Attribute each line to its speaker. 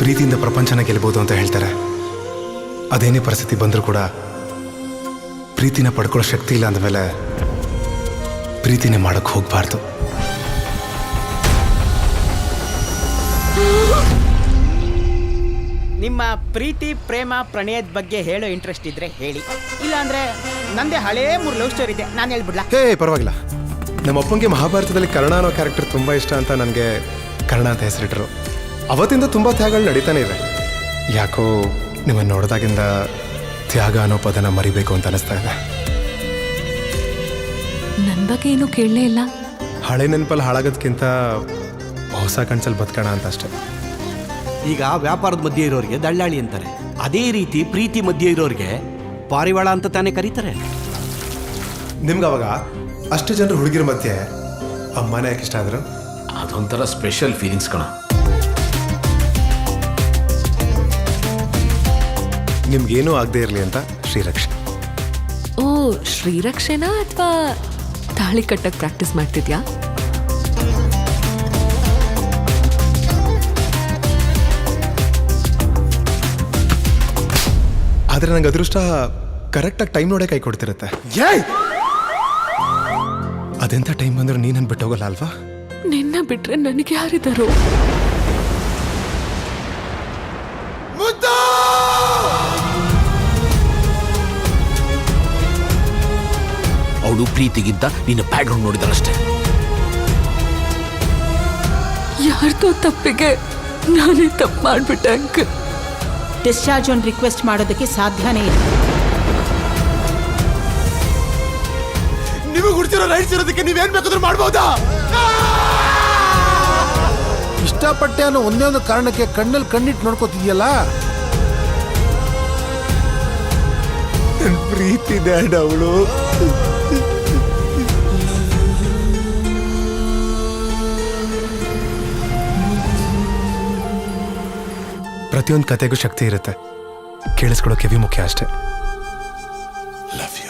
Speaker 1: ಪ್ರೀತಿಯಿಂದ ಪ್ರಪಂಚನ ಗೆಲ್ಬೋದು ಅಂತ ಹೇಳ್ತಾರೆ. ಅದೇನೇ ಪರಿಸ್ಥಿತಿ ಬಂದರೂ ಕೂಡ ಪ್ರೀತಿನ ಪಡ್ಕೊಳ್ಳೋ ಶಕ್ತಿ ಇಲ್ಲ ಅಂದಮೇಲೆ ಪ್ರೀತಿನೇ ಮಾಡೋಕ್ಕೆ ಹೋಗಬಾರ್ದು.
Speaker 2: ನಿಮ್ಮ ಪ್ರೀತಿ ಪ್ರೇಮ ಪ್ರಣಯದ ಬಗ್ಗೆ ಹೇಳೋ ಇಂಟ್ರೆಸ್ಟ್ ಇದ್ರೆ ಹೇಳಿ, ಇಲ್ಲಾಂದ್ರೆ ನಂದೇ ಹಳೇ 3 ಲವ್ ಸ್ಟೋರಿ ಇದೆ, ನಾನು ಹೇಳ್ಬಿಡ್ಲಾ?
Speaker 1: ಪರವಾಗಿಲ್ಲ. ನಮ್ಮ ಅಪ್ಪಂಗೆ ಮಹಾಭಾರತದಲ್ಲಿ ಕರ್ಣ ಅನ್ನೋ ಕ್ಯಾರೆಕ್ಟರ್ ತುಂಬ ಇಷ್ಟ ಅಂತ ನನಗೆ ಕರ್ಣ ಅಂತ ಹೆಸರಿಟ್ರು. ಅವತ್ತಿಂದ ತುಂಬ ತ್ಯಾಗಗಳು ನಡೀತಾನೆ ಇದೆ. ಯಾಕೋ ನಿಮ್ಮನ್ನು ನೋಡಿದಾಗಿಂದ ತ್ಯಾಗ ಅನ್ನೋ ಪದನ ಮರಿಬೇಕು ಅಂತ ಅನಿಸ್ತಾ ಇದೆ.
Speaker 3: ನನ್ನ ಬಗ್ಗೆ ಏನೂ ಕೇಳಲೇ ಇಲ್ಲ.
Speaker 1: ಹಳೆ ನೆನಪಲ್ಲಿ ಹಾಳಾಗೋದಕ್ಕಿಂತ ಹೊಸ ಕನ್ಸಲ್ಲಿ ಬದುಕೋಣ ಅಂತ ಅಷ್ಟೇ.
Speaker 4: ಈಗ ವ್ಯಾಪಾರದ ಮಧ್ಯೆ ಇರೋರಿಗೆ ದಳ್ಳಾಳಿ ಅಂತಾರೆ, ಅದೇ ರೀತಿ ಪ್ರೀತಿ ಮಧ್ಯೆ ಇರೋರಿಗೆ ಪಾರಿವಾಳ ಅಂತ ತಾನೇ ಕರೀತಾರೆ.
Speaker 1: ನಿಮ್ಗೆ ಅವಾಗ ಅಷ್ಟು ಜನರು ಹುಡುಗಿರ ಮಧ್ಯೆ ಅಮ್ಮನೇ ಯಾಕೆ ಇಷ್ಟ ಆದ್ರು?
Speaker 5: ಅದೊಂಥರ ಸ್ಪೆಷಲ್ ಫೀಲಿಂಗ್ಸ್ ಕಣ.
Speaker 1: ನಿಮ್ಗೇನೂ ಆಗದೆ ಇರಲಿ ಅಂತ ಶ್ರೀರಕ್ಷೆ.
Speaker 3: ಓ, ಶ್ರೀರಕ್ಷೆನಾ ಅಥವಾ ತಾಳಿ ಕಟ್ಟಕ್ಕೆ ಪ್ರಾಕ್ಟೀಸ್ ಮಾಡ್ತಿದ್ಯಾ?
Speaker 1: ಆದರೆ ನಂಗೆ ಅದೃಷ್ಟ ಕರೆಕ್ಟಾಗಿ ಟೈಮ್ ನೋಡೇ ಕೈ ಕೊಡ್ತಿರುತ್ತೆ. ಅದೆಂಥ ಟೈಮ್ ಬಂದರೂ ನೀನನ್ನು ಬಿಟ್ಟು ಹೋಗಲ್ಲ ಅಲ್ವಾ?
Speaker 3: ನಿನ್ನ ಬಿಟ್ರೆ ನನಗೆ ಯಾರಿದ್ದಾರೋ?
Speaker 5: ಅವಳು ಪ್ರೀತಿಗಿಂತ ನಿನ್ನ ಬ್ಯಾಕ್ಗ್ರೌಂಡ್ ನೋಡಿದಳಷ್ಟೇ.
Speaker 3: ಯಾರ್ದೋ ತಪ್ಪಿಗೆ ನಾನೇ ತಪ್ಪು ಮಾಡ್ಬಿಟ್ಟೆ ಅಂಕಲ್.
Speaker 2: ಡಿಸ್ಚಾರ್ಜ್ ಒಂದು ರಿಕ್ವೆಸ್ಟ್ ಮಾಡೋದಕ್ಕೆ ಸಾಧ್ಯನೇ ಇಲ್ಲ.
Speaker 1: ನೀವು ಗುಡ್ತಿರೋ ರೈಟ್ಸ್ ಇರೋದಕ್ಕೆ ನೀವೇನ್ ಬೇಕಾದ್ರೂ ಮಾಡ್ಬೋದಾ?
Speaker 6: ಇಷ್ಟಪಟ್ಟೆ ಅನ್ನೋ ಒಂದೇ ಒಂದು ಕಾರಣಕ್ಕೆ ಕಣ್ಣಲ್ಲಿ ಕಣ್ಣಿಟ್ಟು ನೋಡ್ಕೋತಿದ್ಯಲ್ಲ.
Speaker 1: ಪ್ರೀತಿ ಡ್ಯಾಡ್ ಅವಳು. ಪ್ರತಿಯೊಂದು ಕತೆಗೂ ಶಕ್ತಿ ಇರುತ್ತೆ, ಕೇಳಿಸ್ಕೊಳ್ಳೋ ಕಿವಿ ಮುಖ್ಯ ಅಷ್ಟೇ. Love you.